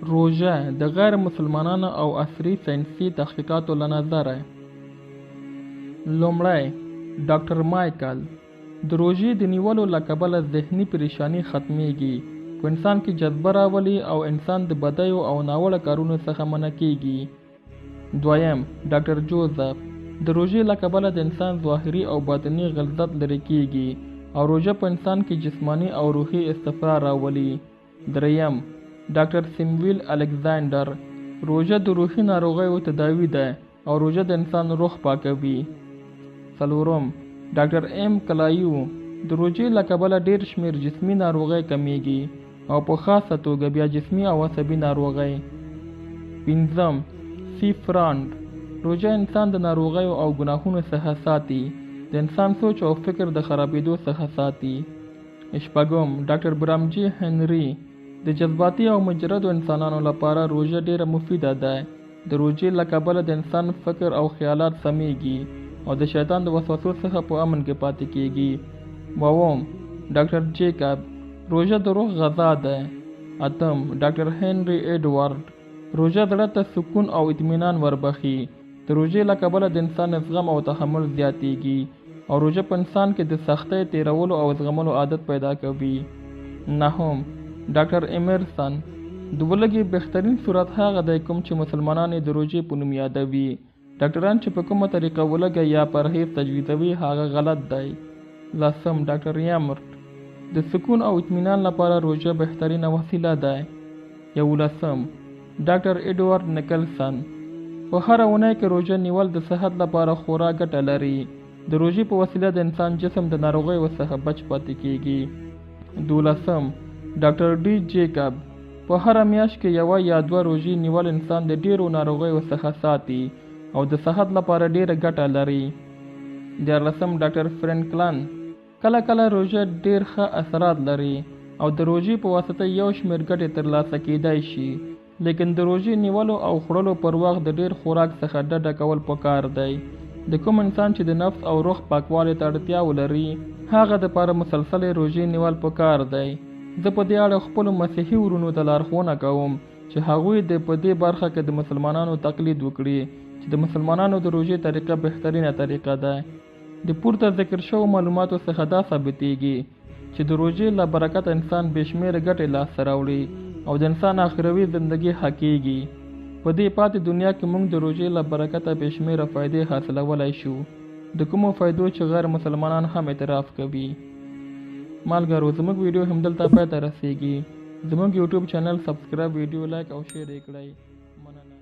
روژه د غیر مسلمانانو او عصري ساینسي تحقیقاتو له نظره لومړی ډاکټر مایکل د روژې د نیولو له کبله ذهني پریشاني ختمیږي په انسان کې جذبه راولي او انسان د بدیو او ناوړه کارونو څخه منع کیږي. دویم ډاکټر جوزف د روژې له کبله د انسان ظاهري او باطني غلظت لرې کیږي او روژه په انسان کې جسمانی او روحي استفراغ راولي. دریم ډاکټر سیمویل الکساندر روژه د روحي ناروغیو تداوی ده او روژه د انسان روح پاکوي. څلورم ډاکټر ایم کلایو د روژې له کبله ډیر شمیر جسمي ناروغۍ کمیږي او په خاصه توګه بیا جسمي او عصبي ناروغۍ. پنځم سی فرانډ روژه انسان د ناروغیو او ګناهونو څخه ساتي، د انسان سوچ او فکر د خرابېدو څخه ساتي. شپږم ډاکټر برامجي هنري د جذباتي او مجردو انسانانو لپاره روژه ډیره مفیده ده. د روژې له کبله د انسان فکر او خیالات سمیږي او د شیطان د وسوسو څخه په امن کې پاتې کیږي. اووم ډاکټر جیکب روژه د روح غذا ده. اتم ډاکټر هنري ایډورډ روژه زړه ته سکون او اطمینان وربخي. د روژې له کبله د انسان زغم او تحمل زیاتیږي او روژه په انسان کې د سختۍ تیرولو او زغملو عادت پیدا کوي. نهم ډاکټر ایمرسن د ولږې بهترین صورت هغه دی کوم چې مسلمانان یې د روژې په نوم یادوي. ډاکټران چې په کومه طریقه ولږه یا پرهیز تجویزوي هغه غلط دی. لسم ډاکټر یامرت د سکون او اطمینان لپاره روژه بهترینه وسیله ده. 11 ډاکټر ایډوارډ نیکلسن په هر اونۍ کې روژه نیول د صحت لپاره خورا ګټه لري. د روژې په وسیله د انسان جسم د ناروغیو څخه بچ پاتې کیږي. 12 ډاکټر ډي جیکب په هر میاشت کې یوه یا دوه روژې نیول انسان د ډیرو ناروغیو څخه ساتي او د صحت لپاره ډیره ګټه لري. 14 ډاکټر فرینکلن کله کله روژه ډیر ښه اثرات لري او د روژې په واسطه یو شمیر ګټې ترلاسه کیدای شي، لیکن د روژې نیولو او خوړلو پر وخت د ډیر خوراک څخه ډډه کول پکار دی. د کوم انسان چې د نفس او روح پاکوالي ته اړتیا ولري هغه دپاره مسلسلې روژې نیول پکار دی. زه په دې اړه خپلو مسیحي ورونو ته لارښوونه کوم چې هغوی د په دې برخه کې د مسلمانانو تقلید وکړي چې د مسلمانانو د روژې طریقه بهترینه طریقه ده. د پورته ذکر شوو معلوماتو څخه دا ثابتېږي چې د روژې له برکته انسان بېشمېره ګټې لاسته راوړي او د انسان اخروي زندگی حقیږي. په دې پاتې دنیا کې موږ د روژې له برکته بېشمېره فایدې حاصلولی شو، د کومو فایدو چې غیر مسلمانان هم اعتراف کوي. مالګرو زموږ ویډیو همدلته پای ته رسیږي. زموږ یوټیوب چینل سبسکرایب، ویډیو لایک او شیر یې کړئ. مننه.